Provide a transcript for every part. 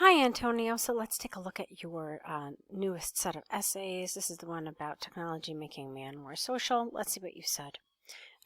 Hi, Antonio. So let's take a look at your newest set of essays. This is the one about technology making man more social. Let's see what you said.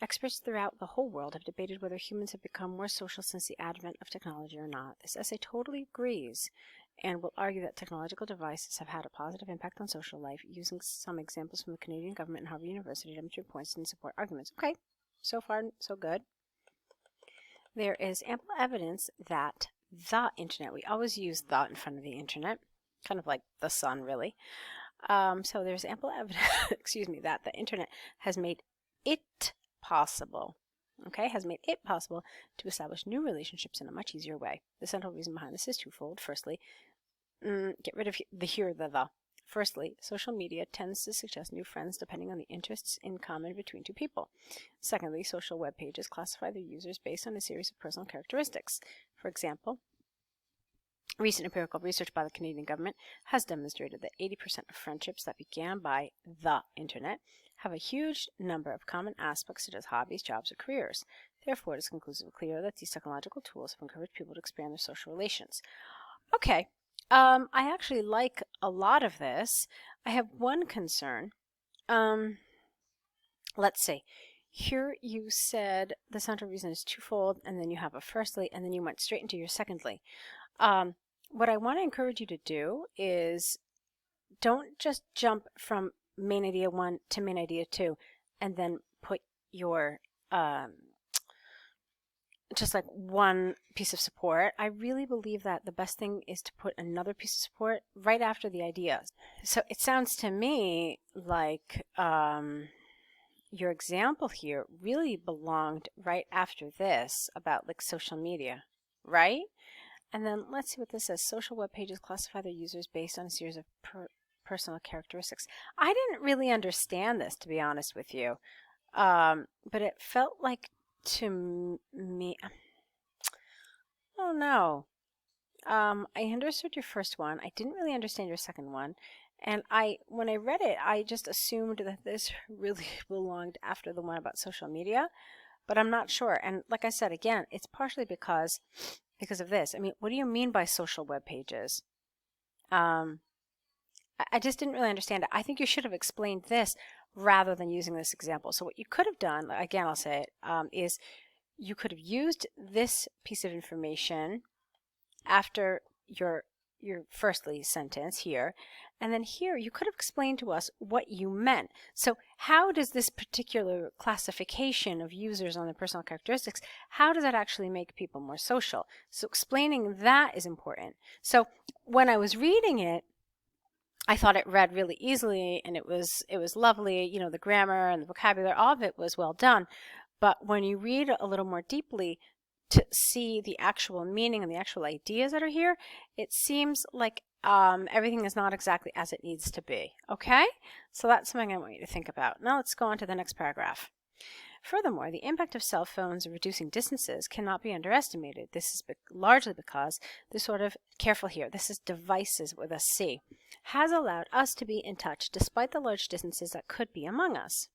Experts throughout the whole world have debated whether humans have become more social since the advent of technology or not. This essay totally agrees and will argue that technological devices have had a positive impact on social life, using some examples from the Canadian government and Harvard University to demonstrate points and support arguments. Okay, so far so good. There is ample evidence that the internet, we always use the in front of the internet, kind of like the sun, really. So there's ample evidence, excuse me, that the internet has made it possible, has made it possible to establish new relationships in a much easier way. The central reason behind this is twofold. Firstly, get rid of the. Firstly, social media tends to suggest new friends depending on the interests in common between two people. Secondly, social web pages classify their users based on a series of personal characteristics. For example, recent empirical research by the Canadian government has demonstrated that 80% of friendships that began by the internet have a huge number of common aspects such as hobbies, jobs, or careers. Therefore, it is conclusively clear that these technological tools have encouraged people to expand their social relations. Okay. I actually like a lot of this. I have one concern. Let's see. Here you said the central reason is twofold, and then you have a firstly, and then you went straight into your secondly. What I want to encourage you to do is don't just jump from main idea 1 to main idea 2 and then put your just like one piece of support. I really believe that the best thing is to put another piece of support right after the ideas. So it sounds to me like your example here really belonged right after this about like social media, right? And then let's see what this says. Social web pages classify their users based on a series of personal characteristics. I didn't really understand this, to be honest with you, but it felt like to me, I don't know. I understood your first one. I didn't really understand your second one. And when I read it, I just assumed that this really belonged after the one about social media, but I'm not sure. And like I said, again, it's partially because of this. I mean, what do you mean by social web pages? I just didn't really understand it. I think you should have explained this rather than using this example. So what you could have done, again, I'll say it, is you could have used this piece of information after your firstly sentence here, and then here you could have explained to us what you meant. So how does this particular classification of users on their personal characteristics, how does that actually make people more social? So explaining that is important. So when I was reading it, I thought it read really easily, and it was lovely. You know, the grammar and the vocabulary, all of it was well done. But when you read a little more deeply to see the actual meaning and the actual ideas that are here, it seems like everything is not exactly as it needs to be. Okay? So that's something I want you to think about. Now let's go on to the next paragraph. Furthermore, the impact of cell phones in reducing distances cannot be underestimated. This is largely because this sort of, careful here, this is devices with a C, has allowed us to be in touch despite the large distances that could be among us.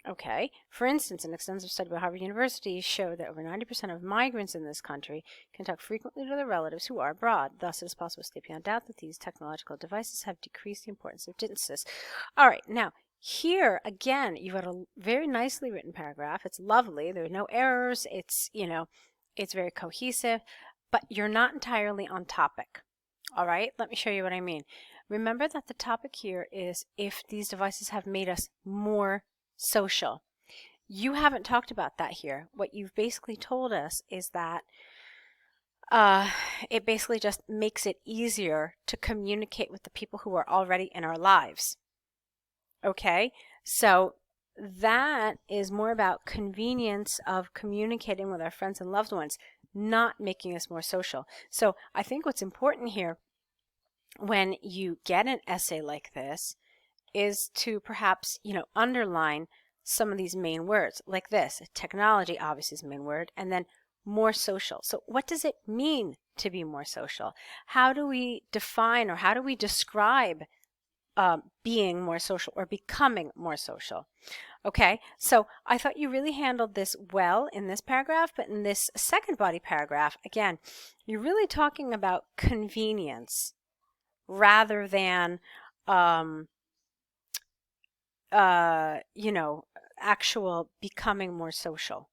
Okay, for instance, an extensive study by Harvard University showed that over 90% of migrants in this country can talk frequently to their relatives who are abroad. Thus, it is possible to state beyond doubt that these technological devices have decreased the importance of distances. All right, now, here, again, you've got a very nicely written paragraph. It's lovely. There are no errors. It's, it's very cohesive, but you're not entirely on topic. All right, let me show you what I mean. Remember that the topic here is if these devices have made us more social. You haven't talked about that here. What you've basically told us is that it basically just makes it easier to communicate with the people who are already in our lives. Okay, so that is more about convenience of communicating with our friends and loved ones, not making us more social. So I think what's important here when you get an essay like this is to perhaps, underline some of these main words like this. Technology obviously is the main word, and then more social. So what does it mean to be more social? How do we define or how do we describe being more social or becoming more social. Okay, so I thought you really handled this well in this paragraph, but in this second body paragraph, again, you're really talking about convenience rather than, you know, actual becoming more social.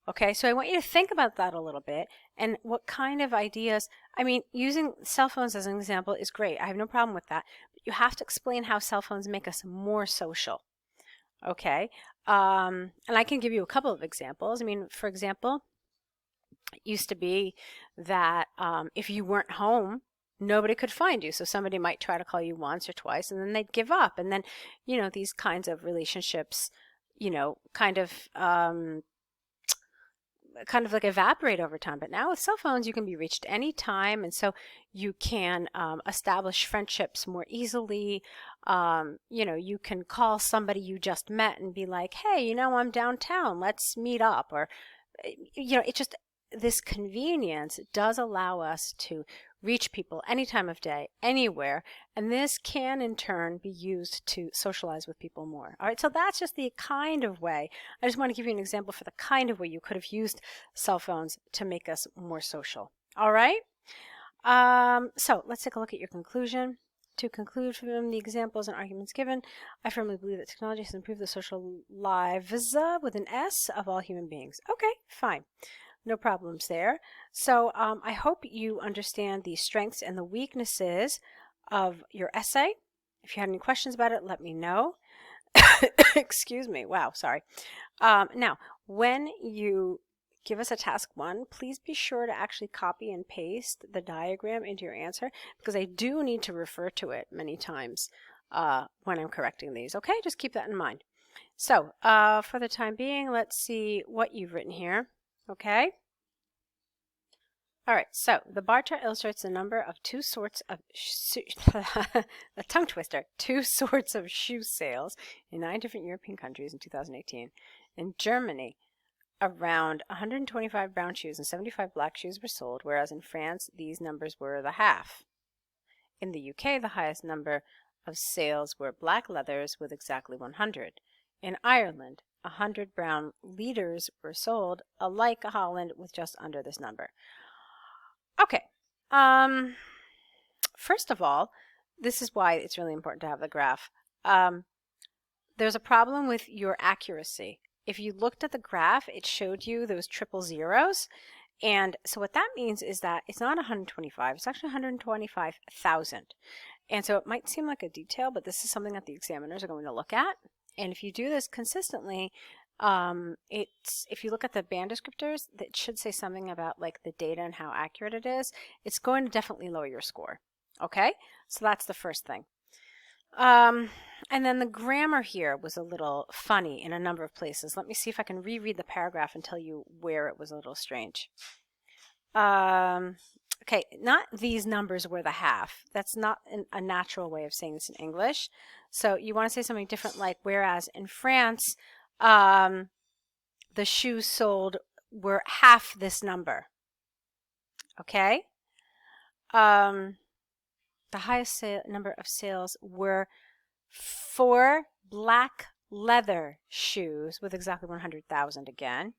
Okay, so I want you to think about that a little bit and what kind of ideas. I mean, using cell phones as an example is great. I have no problem with that. But you have to explain how cell phones make us more social. Okay, and I can give you a couple of examples. I mean, for example, it used to be that if you weren't home, nobody could find you. So somebody might try to call you once or twice and then they'd give up. And then, you know, these kinds of relationships, you know, kind of like evaporate over time. But now with cell phones, you can be reached any time, and so you can establish friendships more easily. You know, you can call somebody you just met and be like, hey, you know, I'm downtown, let's meet up. Or, you know, it just, this convenience does allow us to reach people any time of day, anywhere, and this can in turn be used to socialize with people more. All right, so that's just the kind of way. I just want to give you an example for the kind of way you could have used cell phones to make us more social. All right, so let's take a look at your conclusion. To conclude from the examples and arguments given, I firmly believe that technology has improved the social lives with an S of all human beings. Okay, fine. No problems there. So I hope you understand the strengths and the weaknesses of your essay. If you had any questions about it, let me know. Excuse me. Wow, sorry. Now, when you give us a task 1, please be sure to actually copy and paste the diagram into your answer, because I do need to refer to it many times when I'm correcting these. Okay, just keep that in mind. So for the time being, let's see what you've written here. Okay. All right, so the bar chart illustrates the number of two sorts of a tongue twister, 2 sorts of shoe sales in 9 different European countries in 2018. In Germany, around 125 brown shoes and 75 black shoes were sold, whereas in France, these numbers were the half. In the UK, the highest number of sales were black leathers with exactly 100. In Ireland, 100 brown leaders were sold, alike Holland with just under this number. Okay, first of all, this is why it's really important to have the graph. There's a problem with your accuracy. If you looked at the graph, it showed you those triple zeros. And so what that means is that it's not 125, it's actually 125,000. And so it might seem like a detail, but this is something that the examiners are going to look at. And if you do this consistently, if you look at the band descriptors, that should say something about like the data and how accurate it is. It's going to definitely lower your score. Okay, so that's the first thing. And then the grammar here was a little funny in a number of places. Let me see if I can reread the paragraph and tell you where it was a little strange. Okay, not these numbers were the half. That's not a natural way of saying this in English. So you want to say something different, like whereas in France, the shoes sold were half this number. Okay? The highest number of sales were 4 black leather shoes with exactly 100,000 again.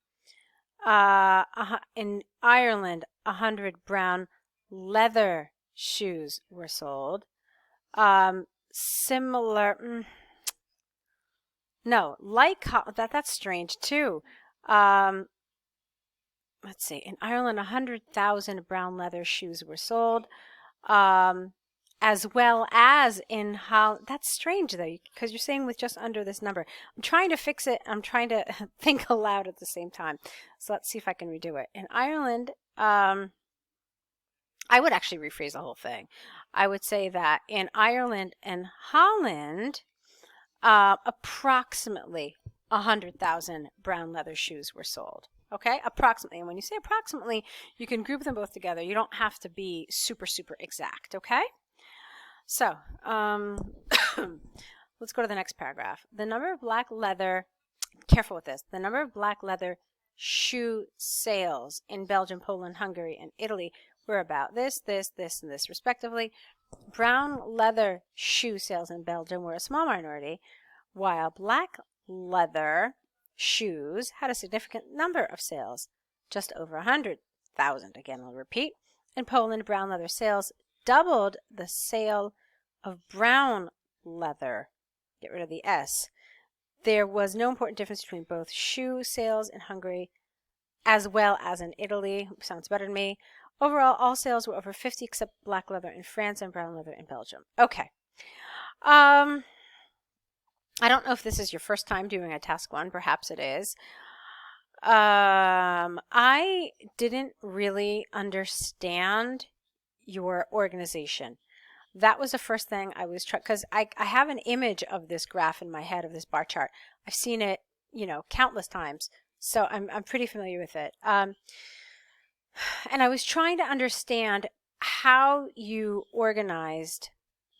In Ireland, 100 brown leather shoes were sold. Similar, no, like that's strange too. Let's see. In Ireland, 100,000 brown leather shoes were sold, as well as in Holland. That's strange though, because you're saying with just under this number. I'm trying to fix it. I'm trying to think aloud at the same time. So let's see if I can redo it. In Ireland, I would actually rephrase the whole thing. I would say that in Ireland and Holland, approximately 100,000 brown leather shoes were sold. Okay, approximately. And when you say approximately, you can group them both together. You don't have to be super, super exact. Okay? So, let's go to the next paragraph. The number of black leather, careful with this, the number of black leather shoe sales in Belgium, Poland, Hungary, and Italy were about this, and this respectively. brown leather shoe sales in Belgium were a small minority, while black leather shoes had a significant number of sales, just over 100,000. Again, I'll repeat. In Poland, brown leather sales doubled the sale of brown leather. Get rid of the S. There was no important difference between both shoe sales in Hungary as well as in Italy. Sounds better to me. Overall, all sales were over 50 except black leather in France and brown leather in Belgium. Okay. I don't know if this is your first time doing a task 1. Perhaps it is. I didn't really understand your organization. That was the first thing I was trying, because I have an image of this graph in my head, of this bar chart. I've seen it, countless times, so I'm pretty familiar with it. And I was trying to understand how you organized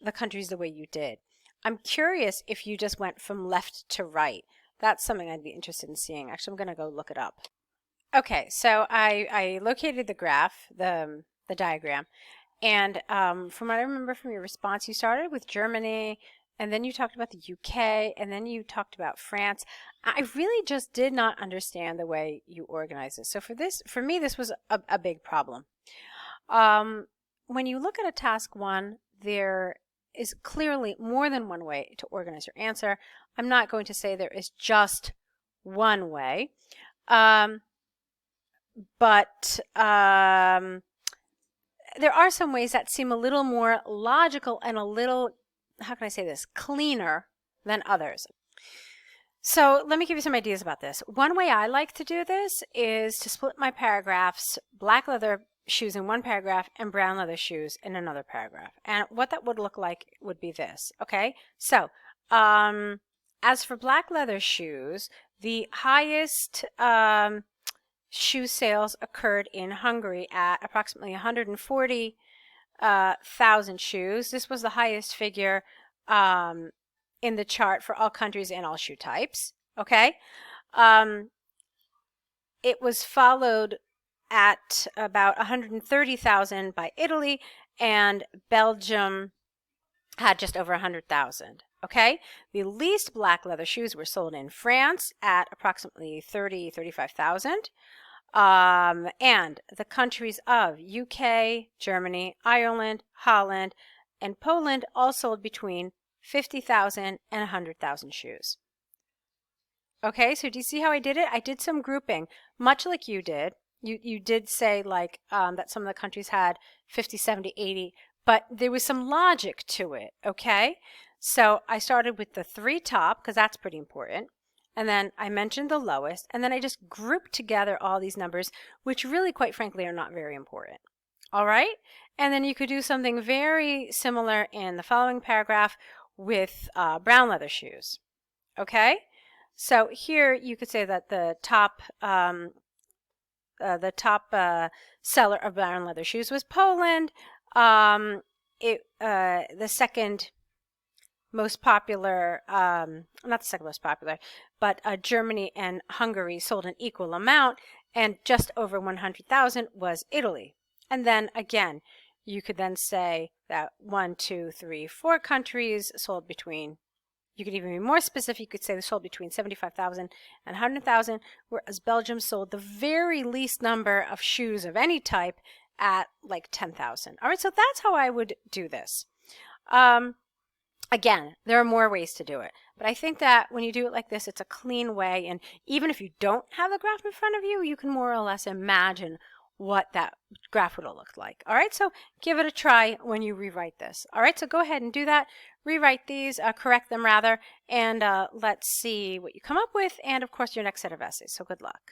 the countries the way you did. I'm curious if you just went from left to right. That's something I'd be interested in seeing. Actually, I'm going to go look it up. Okay, so I located the graph, the diagram, and from what I remember from your response, you started with Germany, and then you talked about the UK, and then you talked about France. I really just did not understand the way you organize this. So for me, this was a big problem. When you look at a task 1, there is clearly more than one way to organize your answer. I'm not going to say there is just one way, but there are some ways that seem a little more logical and a little, how can I say this, cleaner than others. So let me give you some ideas about this. One way I like to do this is to split my paragraphs, black leather shoes in one paragraph and brown leather shoes in another paragraph. And what that would look like would be this, okay? So as for black leather shoes, the highest shoe sales occurred in Hungary at approximately 140,000 shoes. This was the highest figure in the chart for all countries and all shoe types. Okay, it was followed at about 130,000 by Italy, and Belgium had just over 100,000. Okay, the least black leather shoes were sold in France at approximately 35,000. And the countries of UK, Germany, Ireland, Holland, and Poland all sold between 50,000 and 100,000 shoes. Okay, so do you see how I did it? I did some grouping, much like you did. You did say like that some of the countries had 50, 70, 80, but there was some logic to it, okay? So I started with the 3 top, because that's pretty important. And then I mentioned the lowest, and then I just grouped together all these numbers, which really, quite frankly, are not very important. All right? And then you could do something very similar in the following paragraph with brown leather shoes. Okay? So here you could say that the top seller of brown leather shoes was Poland. The second most popular, not the second most popular, but Germany and Hungary sold an equal amount, and just over 100,000 was Italy. And then again, you could then say that 1, 2, 3, 4 countries sold between, you could even be more specific, you could say they sold between 75,000 and 100,000, whereas Belgium sold the very least number of shoes of any type at like 10,000. All right, so that's how I would do this. Again, there are more ways to do it, but I think that when you do it like this, it's a clean way, and even if you don't have the graph in front of you, you can more or less imagine what that graph would have looked like. All right, so give it a try when you rewrite this. All right, so go ahead and do that. Rewrite these, correct them rather, and let's see what you come up with, and of course your next set of essays. So good luck.